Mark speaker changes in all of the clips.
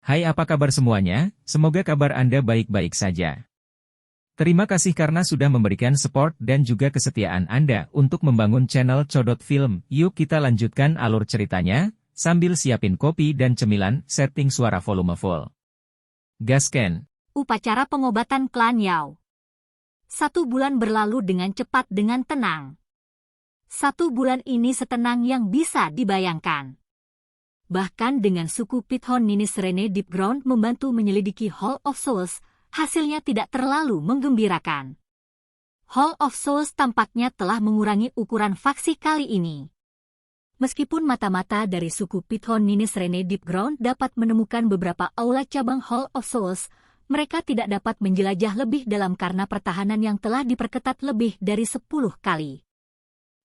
Speaker 1: Hai, apa kabar semuanya? Semoga kabar Anda baik-baik saja. Terima kasih karena sudah memberikan support dan juga kesetiaan Anda untuk membangun channel Codot Film. Yuk kita lanjutkan alur ceritanya, sambil siapin kopi dan cemilan, setting suara volume full. Gasken.
Speaker 2: Upacara pengobatan klan Yao. 1 bulan berlalu dengan cepat dengan tenang. 1 bulan ini setenang yang bisa dibayangkan. Bahkan dengan suku Pithon Nini Serene Deep Ground membantu menyelidiki Hall of Souls, hasilnya tidak terlalu menggembirakan. Hall of Souls tampaknya telah mengurangi ukuran faksi kali ini. Meskipun mata-mata dari suku Pithon Nini Serene Deep Ground dapat menemukan beberapa aula cabang Hall of Souls, mereka tidak dapat menjelajah lebih dalam karena pertahanan yang telah diperketat lebih dari 10 kali.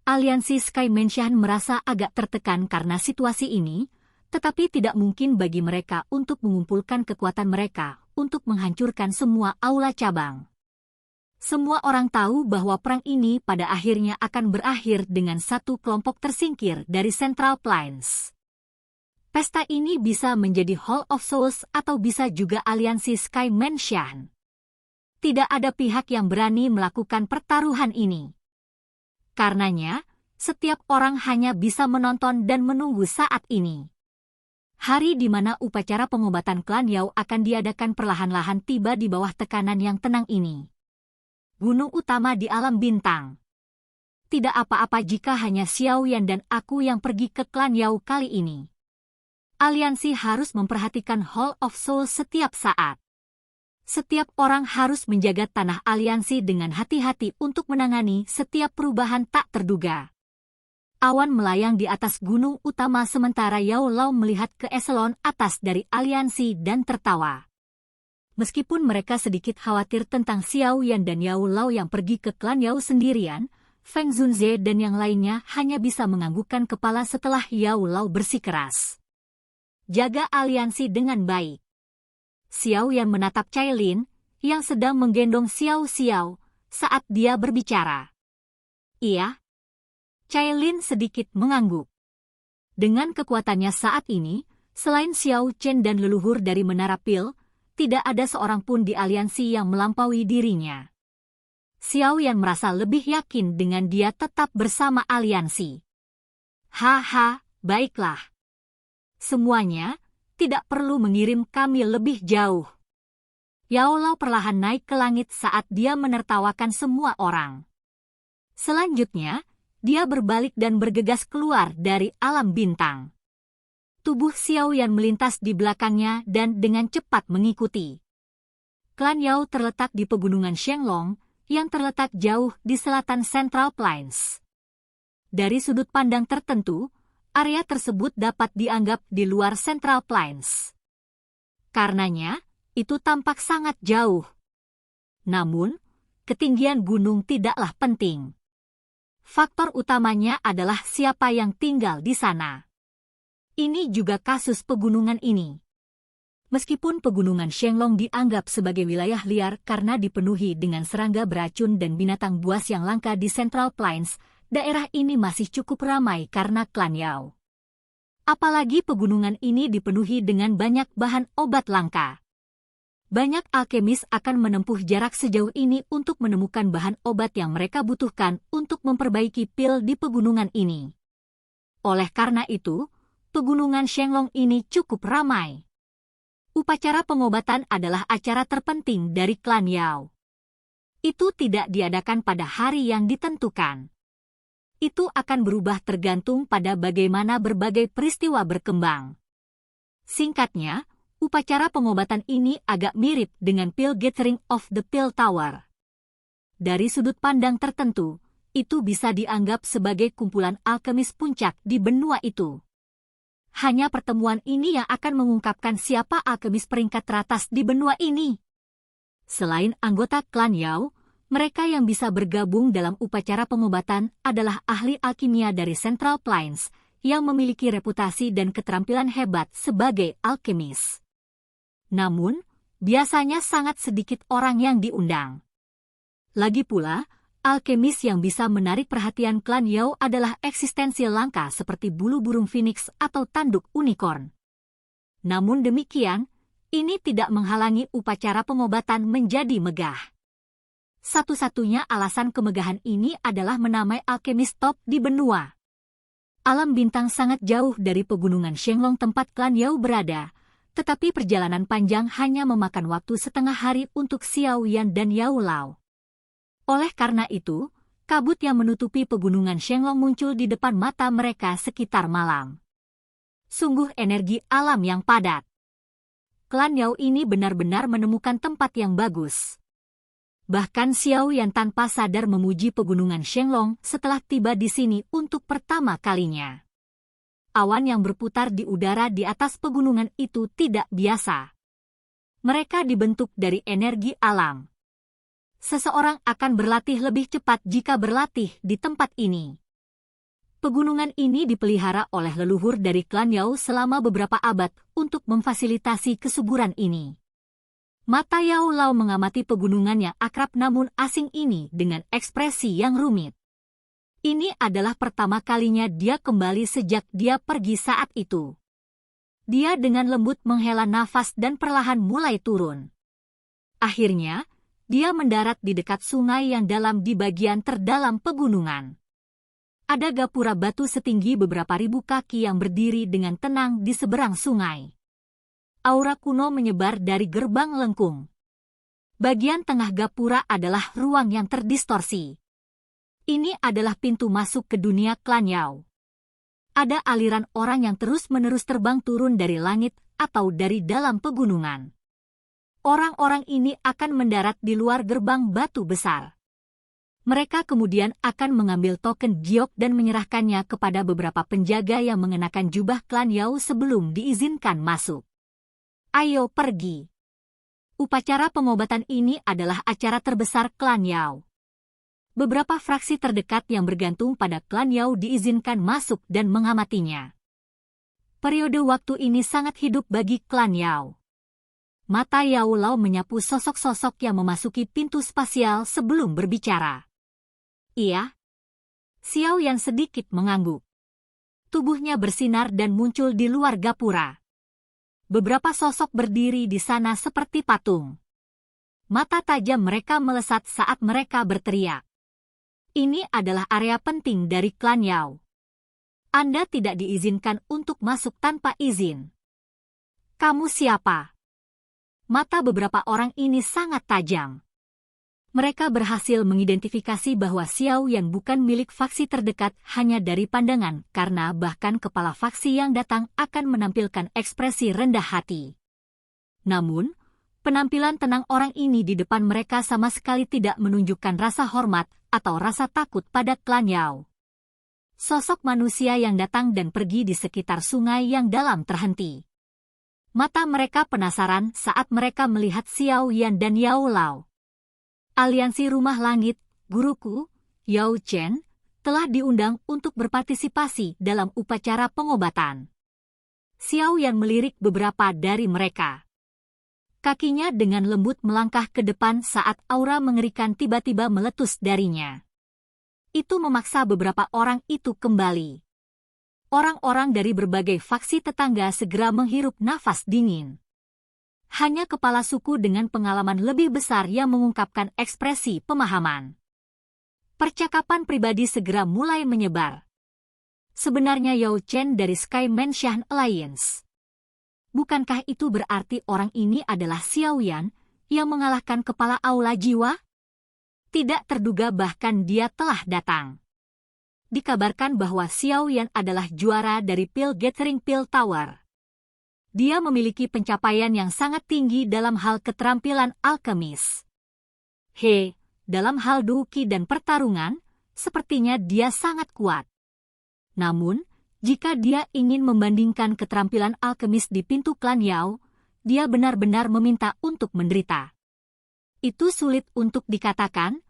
Speaker 2: Aliansi Sky Mansion merasa agak tertekan karena situasi ini, tetapi tidak mungkin bagi mereka untuk mengumpulkan kekuatan mereka untuk menghancurkan semua aula cabang. Semua orang tahu bahwa perang ini pada akhirnya akan berakhir dengan satu kelompok tersingkir dari Central Plains. Pesta ini bisa menjadi Hall of Souls atau bisa juga aliansi Sky Mansion. Tidak ada pihak yang berani melakukan pertaruhan ini. Karenanya, setiap orang hanya bisa menonton dan menunggu saat ini. Hari di mana upacara pengobatan klan Yao akan diadakan perlahan-lahan tiba di bawah tekanan yang tenang ini. Gunung utama di alam bintang. Tidak apa-apa jika hanya Xiaoyan dan aku yang pergi ke klan Yao kali ini. Aliansi harus memperhatikan Hall of Souls setiap saat. Setiap orang harus menjaga tanah aliansi dengan hati-hati untuk menangani setiap perubahan tak terduga. Awan melayang di atas gunung utama sementara Yao Lao melihat ke eselon atas dari aliansi dan tertawa. Meskipun mereka sedikit khawatir tentang Xiaoyan dan Yao Lao yang pergi ke klan Yao sendirian, Feng Zunze dan yang lainnya hanya bisa menganggukkan kepala setelah Yao Lao bersikeras. Jaga aliansi dengan baik. Xiaoyan menatap Cailin, yang sedang menggendong Xiao Xiao, saat dia berbicara. Iya. Cailin sedikit mengangguk. Dengan kekuatannya saat ini, selain Xiao Chen dan leluhur dari Menara Pil, tidak ada seorang pun di aliansi yang melampaui dirinya. Xiaoyan merasa lebih yakin dengan dia tetap bersama aliansi. Haha, baiklah. Semuanya, tidak perlu mengirim kami lebih jauh. Yao Lao perlahan naik ke langit saat dia menertawakan semua orang. Selanjutnya, dia berbalik dan bergegas keluar dari alam bintang. Tubuh Xiaoyan melintas di belakangnya dan dengan cepat mengikuti. Klan Yao terletak di pegunungan Shenglong, yang terletak jauh di selatan Central Plains. Dari sudut pandang tertentu, area tersebut dapat dianggap di luar Central Plains. Karenanya, itu tampak sangat jauh. Namun, ketinggian gunung tidaklah penting. Faktor utamanya adalah siapa yang tinggal di sana. Ini juga kasus pegunungan ini. Meskipun pegunungan Shenglong dianggap sebagai wilayah liar karena dipenuhi dengan serangga beracun dan binatang buas yang langka di Central Plains, daerah ini masih cukup ramai karena klan Yao. Apalagi pegunungan ini dipenuhi dengan banyak bahan obat langka. Banyak alkemis akan menempuh jarak sejauh ini untuk menemukan bahan obat yang mereka butuhkan untuk memperbaiki pil di pegunungan ini. Oleh karena itu, pegunungan Shenglong ini cukup ramai. Upacara pengobatan adalah acara terpenting dari klan Yao. Itu tidak diadakan pada hari yang ditentukan. Itu akan berubah tergantung pada bagaimana berbagai peristiwa berkembang. Singkatnya, upacara pengobatan ini agak mirip dengan Pill Gathering of the Pill Tower. Dari sudut pandang tertentu, itu bisa dianggap sebagai kumpulan alkemis puncak di benua itu. Hanya pertemuan ini yang akan mengungkapkan siapa alkemis peringkat teratas di benua ini. Selain anggota klan Yao, mereka yang bisa bergabung dalam upacara pengobatan adalah ahli alkimia dari Central Plains, yang memiliki reputasi dan keterampilan hebat sebagai alkemis. Namun, biasanya sangat sedikit orang yang diundang. Lagi pula, alkemis yang bisa menarik perhatian klan Yao adalah eksistensi langka seperti bulu burung phoenix atau tanduk unicorn. Namun demikian, Ini tidak menghalangi upacara pengobatan menjadi megah. Satu-satunya alasan kemegahan ini adalah menamai alkemis top di benua. Alam bintang sangat jauh dari pegunungan Shenglong tempat klan Yao berada, tetapi perjalanan panjang hanya memakan waktu setengah hari untuk Xiao Yan dan Yao Lao. Oleh karena itu, kabut yang menutupi pegunungan Shenglong muncul di depan mata mereka sekitar malam. Sungguh energi alam yang padat. Klan Yao ini benar-benar menemukan tempat yang bagus. Bahkan Xiao Yan tanpa sadar memuji pegunungan Shenglong setelah tiba di sini untuk pertama kalinya. Awan yang berputar di udara di atas pegunungan itu tidak biasa. Mereka dibentuk dari energi alam. Seseorang akan berlatih lebih cepat jika berlatih di tempat ini. Pegunungan ini dipelihara oleh leluhur dari klan Yao selama beberapa abad untuk memfasilitasi kesuburan ini. Mata Yao Lao mengamati pegunungan yang akrab namun asing ini dengan ekspresi yang rumit. Ini adalah pertama kalinya dia kembali sejak dia pergi saat itu. Dia dengan lembut menghela nafas dan perlahan mulai turun. Akhirnya, dia mendarat di dekat sungai yang dalam di bagian terdalam pegunungan. Ada gapura batu setinggi beberapa ribu kaki yang berdiri dengan tenang di seberang sungai. Aura kuno menyebar dari gerbang lengkung. Bagian tengah gapura adalah ruang yang terdistorsi. Ini adalah pintu masuk ke dunia klan Yao. Ada aliran orang yang terus-menerus terbang turun dari langit atau dari dalam pegunungan. Orang-orang ini akan mendarat di luar gerbang batu besar. Mereka kemudian akan mengambil token giok dan menyerahkannya kepada beberapa penjaga yang mengenakan jubah klan Yao sebelum diizinkan masuk. Ayo pergi. Upacara pengobatan ini adalah acara terbesar klan Yao. Beberapa fraksi terdekat yang bergantung pada klan Yao diizinkan masuk dan mengamatinya. Periode waktu ini sangat hidup bagi klan Yao. Mata Yao Lao menyapu sosok-sosok yang memasuki pintu spasial sebelum berbicara. Iya. Xiao Yan sedikit mengangguk. Tubuhnya bersinar dan muncul di luar gapura. Beberapa sosok berdiri di sana seperti patung. Mata tajam mereka melesat saat mereka berteriak. Ini adalah area penting dari klan Yao. Anda tidak diizinkan untuk masuk tanpa izin. Kamu siapa? Mata beberapa orang ini sangat tajam. Mereka berhasil mengidentifikasi bahwa Xiao Yan bukan milik faksi terdekat hanya dari pandangan karena bahkan kepala faksi yang datang akan menampilkan ekspresi rendah hati. Namun, penampilan tenang orang ini di depan mereka sama sekali tidak menunjukkan rasa hormat atau rasa takut pada klan Yao. Sosok manusia yang datang dan pergi di sekitar sungai yang dalam terhenti. Mata mereka penasaran saat mereka melihat Xiao Yan dan Yao Lao. Aliansi Rumah Langit, guruku, Yao Chen, telah diundang untuk berpartisipasi dalam upacara pengobatan. Xiao Yan melirik beberapa dari mereka. Kakinya dengan lembut melangkah ke depan saat aura mengerikan tiba-tiba meletus darinya. Itu memaksa beberapa orang itu kembali. Orang-orang dari berbagai faksi tetangga segera menghirup nafas dingin. Hanya kepala suku dengan pengalaman lebih besar yang mengungkapkan ekspresi pemahaman. Percakapan pribadi segera mulai menyebar. Sebenarnya Yao Chen dari Sky Mansion Alliance. Bukankah itu berarti orang ini adalah Xiao Yan yang mengalahkan kepala aula jiwa? Tidak terduga bahkan dia telah datang. Dikabarkan bahwa Xiao Yan adalah juara dari Pil Gathering Pil Tower. Dia memiliki pencapaian yang sangat tinggi dalam hal keterampilan alkemis. Dalam hal duki dan pertarungan, sepertinya dia sangat kuat. Namun, jika dia ingin membandingkan keterampilan alkemis di pintu klan Yao, dia benar-benar meminta untuk menderita. Itu sulit untuk dikatakan,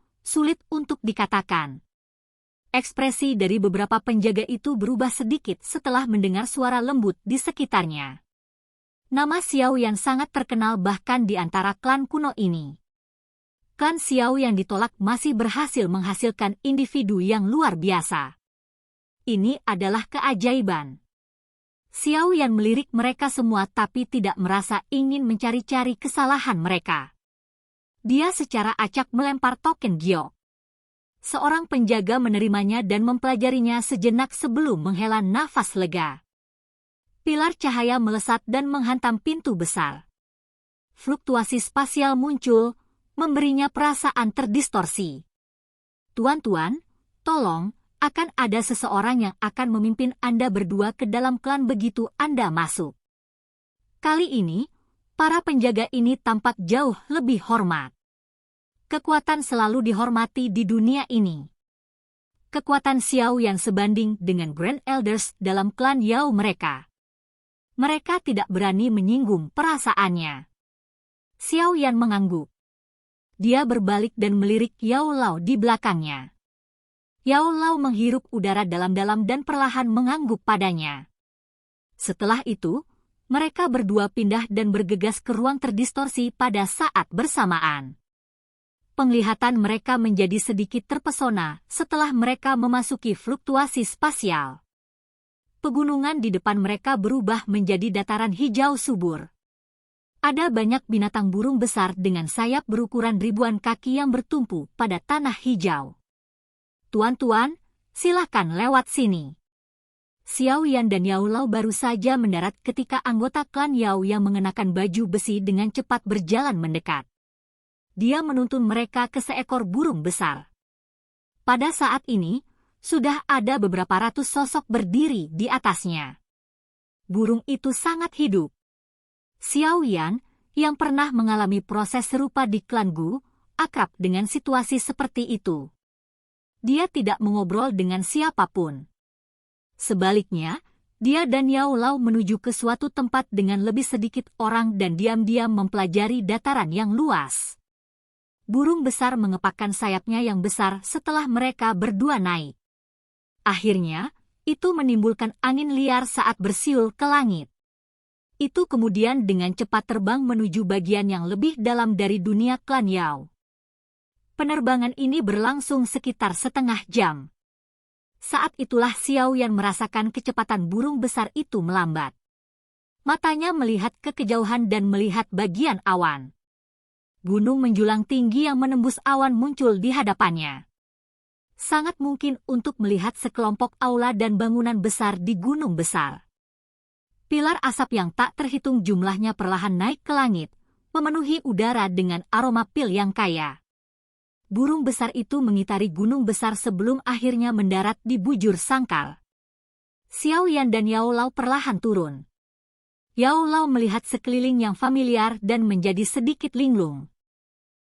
Speaker 2: Ekspresi dari beberapa penjaga itu berubah sedikit setelah mendengar suara lembut di sekitarnya. Nama Xiao yang sangat terkenal bahkan di antara klan kuno ini. Klan Xiao yang ditolak masih berhasil menghasilkan individu yang luar biasa. Ini adalah keajaiban. Xiao Yan melirik mereka semua tapi tidak merasa ingin mencari-cari kesalahan mereka. Dia secara acak melempar token giok. Seorang penjaga menerimanya dan mempelajarinya sejenak sebelum menghela nafas lega. Pilar cahaya melesat dan menghantam pintu besar. Fluktuasi spasial muncul, memberinya perasaan terdistorsi. Tuan-tuan, tolong, akan ada seseorang yang akan memimpin Anda berdua ke dalam klan begitu Anda masuk. Kali ini, para penjaga ini tampak jauh lebih hormat. Kekuatan selalu dihormati di dunia ini. Kekuatan Xiao Yan sebanding dengan Grand Elders dalam klan Yao mereka. Mereka tidak berani menyinggung perasaannya. Xiao Yan mengangguk. Dia berbalik dan melirik Yao Lao di belakangnya. Yao Lao menghirup udara dalam-dalam dan perlahan mengangguk padanya. Setelah itu, mereka berdua pindah dan bergegas ke ruang terdistorsi pada saat bersamaan. Penglihatan mereka menjadi sedikit terpesona setelah mereka memasuki fluktuasi spasial. Pegunungan di depan mereka berubah menjadi dataran hijau subur. Ada banyak binatang burung besar dengan sayap berukuran ribuan kaki yang bertumpu pada tanah hijau. Tuan-tuan, silakan lewat sini. Xiao Yan dan Yao Lao baru saja mendarat ketika anggota klan Yao yang mengenakan baju besi dengan cepat berjalan mendekat. Dia menuntun mereka ke seekor burung besar. Pada saat ini, sudah ada beberapa ratus sosok berdiri di atasnya. Burung itu sangat hidup. Xiao Yan, yang pernah mengalami proses serupa di klan Gu, akrab dengan situasi seperti itu. Dia tidak mengobrol dengan siapapun. Sebaliknya, dia dan Yao Lao menuju ke suatu tempat dengan lebih sedikit orang dan diam-diam mempelajari dataran yang luas. Burung besar mengepakkan sayapnya yang besar setelah mereka berdua naik. Akhirnya, itu menimbulkan angin liar saat bersiul ke langit. Itu kemudian dengan cepat terbang menuju bagian yang lebih dalam dari dunia klan Yao. Penerbangan ini berlangsung sekitar setengah jam. Saat itulah Xiao Yan merasakan kecepatan burung besar itu melambat. Matanya melihat ke kejauhan dan melihat bagian awan. Gunung menjulang tinggi yang menembus awan muncul di hadapannya. Sangat mungkin untuk melihat sekelompok aula dan bangunan besar di gunung besar. Pilar asap yang tak terhitung jumlahnya perlahan naik ke langit, memenuhi udara dengan aroma pil yang kaya. Burung besar itu mengitari gunung besar sebelum akhirnya mendarat di bujur sangkar. Xiao Yan dan Yao Lao perlahan turun. Yao Lao melihat sekeliling yang familiar dan menjadi sedikit linglung.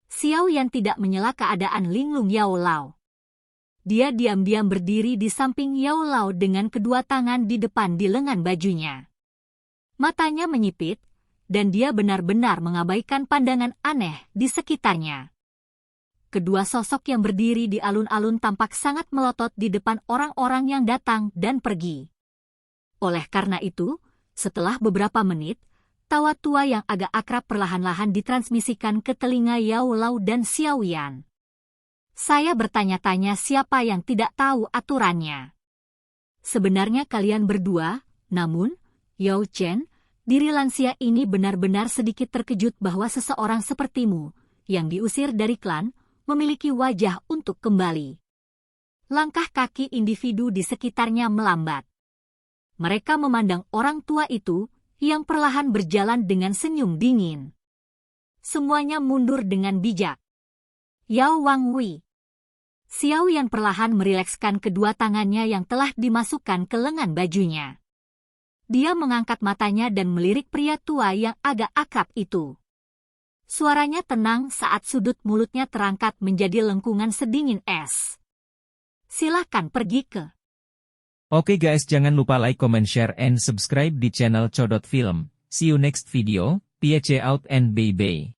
Speaker 2: Xiao Yan tidak menyela keadaan linglung Yao Lao. Dia diam-diam berdiri di samping Yao Lao dengan kedua tangan di depan di lengan bajunya. Matanya menyipit, dan dia benar-benar mengabaikan pandangan aneh di sekitarnya. Kedua sosok yang berdiri di alun-alun tampak sangat melotot di depan orang-orang yang datang dan pergi. Oleh karena itu, setelah beberapa menit, tawa tua yang agak akrab perlahan-lahan ditransmisikan ke telinga Yao Lao dan Xiao Yan. Saya bertanya-tanya siapa yang tidak tahu aturannya. Sebenarnya kalian berdua, namun, Yao Chen, diri lansia ini benar-benar sedikit terkejut bahwa seseorang sepertimu, yang diusir dari klan, memiliki wajah untuk kembali. Langkah kaki individu di sekitarnya melambat. Mereka memandang orang tua itu, yang perlahan berjalan dengan senyum dingin. Semuanya mundur dengan bijak. Yao Wangwei. Xiao Yan perlahan merilekskan kedua tangannya yang telah dimasukkan ke lengan bajunya. Dia mengangkat matanya dan melirik pria tua yang agak akrab itu. Suaranya tenang saat sudut mulutnya terangkat menjadi lengkungan sedingin es. Silakan pergi ke.
Speaker 1: Oke guys, jangan lupa like, comment, share, and subscribe di channel Codot Film. See you next video. Peace out and bye-bye.